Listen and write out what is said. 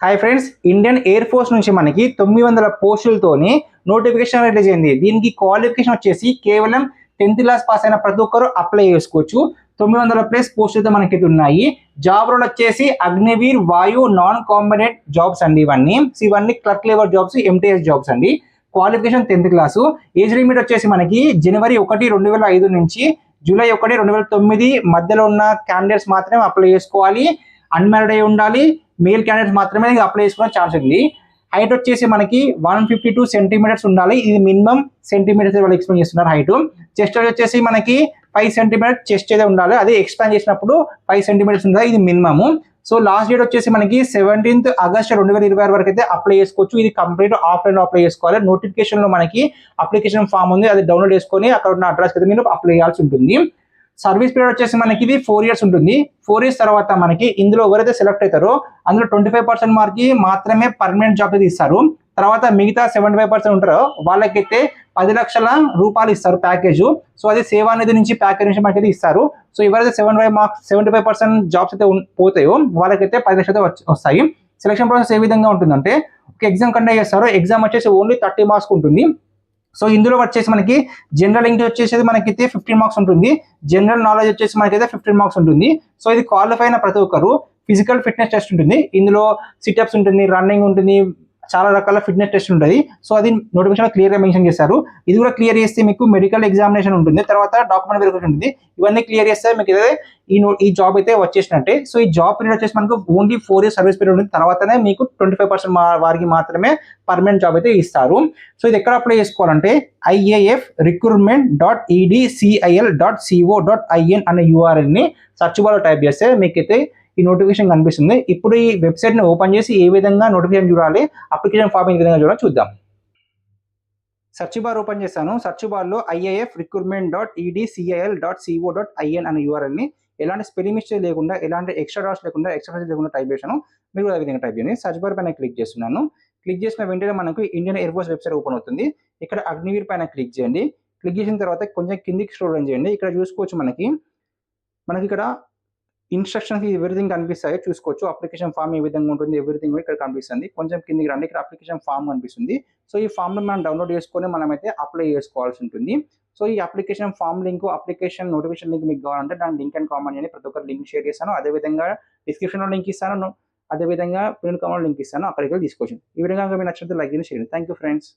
Hi friends, Indian air force నుంచి మనకి 900 పోస్టులతోని notification release అయింది. దీనికి క్వాలిఫికేషన్ వచ్చేసి కేవలం 10th క్లాస్ పాస్ అయిన ప్రతి ఒక్కరు అప్లై చేసుకోవచ్చు. 900+ పోస్టులతో మనకి ఉన్నాయి. జాబ్ రోల్ వచ్చేసి అగ్నివీర్, వాయు, నాన్ కాంబినెంట్ జాబ్స్ అండి. ఇవన్నీ clerk level jobs, MTS jobs అండి. Qualification 10th class. Age limit వచ్చేసి మనకి జనవరి 1, 2005 నుంచి జూలై 1, 2009 మధ్యలో ఉన్న క్యాండిడేట్స్ మాత్రమే అప్లై చేసుకోవాలి. అన్మ్యారీడ్ అయి ఉండాలి. మేల్ క్యాండిడేట్స్ మాత్రమే అప్లై చేసుకునే ఛాన్స్ ఉంది. హైట్ వచ్చేసి మనకి 152 సెంటీమీటర్స్ ఉండాలి. ఇది మినిమం సెంటీమీటర్స్ వాళ్ళు ఎక్స్ప్లెయిన్ చేస్తున్నారు హైట్. చెస్ట్ వచ్చేసి మనకి 5 సెంటీమీటర్ చెస్ట్ అయితే ఉండాలి. అదే ఎక్స్పాండ్ చేసినప్పుడు 5 సెంటీమీటర్స్ ఉండాలి. ఇది మినిమము. సో లాస్ట్ డేట్ వచ్చేసి మనకి 17th ఆగస్ట్ 2026 వరకు అయితే అప్లై చేసుకోవచ్చు. ఇది కంప్లీట్ ఆఫ్లైన్ లో అప్లై చేసుకోవాలి. నోటిఫికేషన్ లో మనకి అప్లికేషన్ ఫామ్ ఉంది, అది డౌన్లోడ్ చేసుకొని అక్కడ ఉన్న అడ్రస్ అయితే మీరు అప్లై చేయాల్సి ఉంటుంది. సర్వీస్ పీరియడ్ వచ్చేసి మనకి ఇది 4 years ఉంటుంది. 4 years తర్వాత మనకి ఇందులో ఎవరైతే సెలెక్ట్ అవుతారో అందులో 25% మార్కి మాత్రమే పర్మనెంట్ జాబ్ అయితే ఇస్తారు. తర్వాత మిగతా 75% ఉంటారో వాళ్ళకైతే 10 లక్షల రూపాయలు ఇస్తారు ప్యాకేజ్. సో అది సేవానిధి నుంచి ప్యాకేజ్ నుంచి మనకైతే ఇస్తారు. సో ఎవరైతే 75% జాబ్స్ అయితే పోతాయో వాళ్ళకైతే 10 లక్షలు వస్తాయి. సెలక్షన్ ప్రాసెస్ ఏ విధంగా ఉంటుందంటే, ఒక ఎగ్జామ్ కండక్ట్ చేస్తారు. ఎగ్జామ్ వచ్చేసి ఓన్లీ 30 మార్క్స్ ఉంటుంది. సో ఇందులో వచ్చేసి మనకి జనరల్ ఇంగ్లీష్ వచ్చేసి మనకైతే 15 మార్క్స్ ఉంటుంది. జనరల్ నాలెడ్జ్ వచ్చేసి మనకైతే 15 మార్క్స్ ఉంటుంది. సో ఇది క్వాలిఫై అయిన ప్రతి ఒక్కరు ఫిజికల్ ఫిట్నెస్ టెస్ట్ ఉంటుంది. ఇందులో సిటప్స్ ఉంటుంది, రన్నింగ్ ఉంటుంది, చాలా రకాల ఫిట్నెస్ టెస్ట్ ఉంటుంది. సో అది నోటిఫికేషన్ క్లియర్ గా మెన్షన్ చేశారు. ఇది కూడా క్లియర్ చేస్తే మీకు మెడికల్ ఎగ్జామినేషన్ ఉంటుంది, తర్వాత డాక్యుమెంట్ వెరిఫికేషన్ ఉంటుంది. ఇవన్నీ క్లియర్ చేస్తే మీకు ఈ జాబ్ అయితే వచ్చేసినట్టే. సో ఈ జాబ్ పీరియడ్ వచ్చేసి మనకు ఓన్లీ 4 years సర్వీస్ పీరియడ్ ఉంటుంది. తర్వాతనే మీకు 25% వారికి మాత్రమే పర్మనెంట్ జాబ్ అయితే ఇస్తారు. సో ఇది ఎక్కడ అప్లై చేసుకోవాలంటే iafrecruitment.edcil.co.in అనే URL ని సర్చ్ బార్ లో టైప్ చేస్తే మీకైతే ఈ నోటిఫికేషన్ కనిపిస్తుంది. ఇప్పుడు ఈ వెబ్సైట్ ని ఓపెన్ చేసి ఏ విధంగా నోటిఫికేషన్ చూడాలి, అప్లికేషన్ ఫామ్ ఏ విధంగా చూడాలి చూద్దాం. సర్చ్ బార్ ఓపెన్ చేశాను. సర్చ్ బార్ లో iafrecruitment.edcil.co.in అనే URL ని ఎలాంటి స్పెల్లింగ్ మిస్టేక్ లేకుండా, ఎలాంటి ఎక్స్ట్రా డాట్స్ లేకుండా, ఎక్స్ట్రా లేకుండా టైప్ చేశాను. మీరు కూడా విధంగా టైప్ చేయండి. సర్చ్ బార్ పైన క్లిక్ చేస్తున్నాను. క్లిక్ చేసిన వెంటనే మనకు Indian air force website open అవుతుంది. ఇక్కడ అగ్నివీర్ పైన క్లిక్ చేయండి. క్లిక్ చేసిన తర్వాత కొంచెం కిందికి స్క్రోల్ డౌన్ చేయండి. ఇక్కడ చూసుకోవచ్చు మనకి ఇక్కడ ఇన్స్ట్రక్షన్స్ ఎవ్రీథింగ్ కనిపిస్తాయి, చూసుకోవచ్చు. అప్లికేషన్ ఫామ్ ఏ విధంగా ఉంటుంది, ఎవ్రీథింగ్ ఇక్కడ కనిపిస్తుంది. కొంచెం కిందికి రండి, ఇక్కడ అప్లికేషన్ ఫామ్ కనిపిస్తుంది. సో ఈ ఫామ్ ని మనం డౌన్లోడ్ చేసుకొని మనమైతే అప్లై చేసుకోవాల్సి ఉంటుంది. సో ఈ application form link, application notification link మీకు కావాలంటే దాని లింక్ అండ్ కామెంట్ చేయండి. ప్రతి ఒక్కరు లింక్ షేర్ చేస్తాను. అదేవిధంగా డిస్క్రిప్షన్ లో లింక్ ఇస్తాను, అదేవిధంగా ప్రింట్ కామెంట్ లింక్ ఇస్తాను, అక్కడికి వెళ్ళి తీసుకోవచ్చు. ఈ విధంగా మీకు నచ్చినట్టు లైక్ చేయండి. Thank you friends.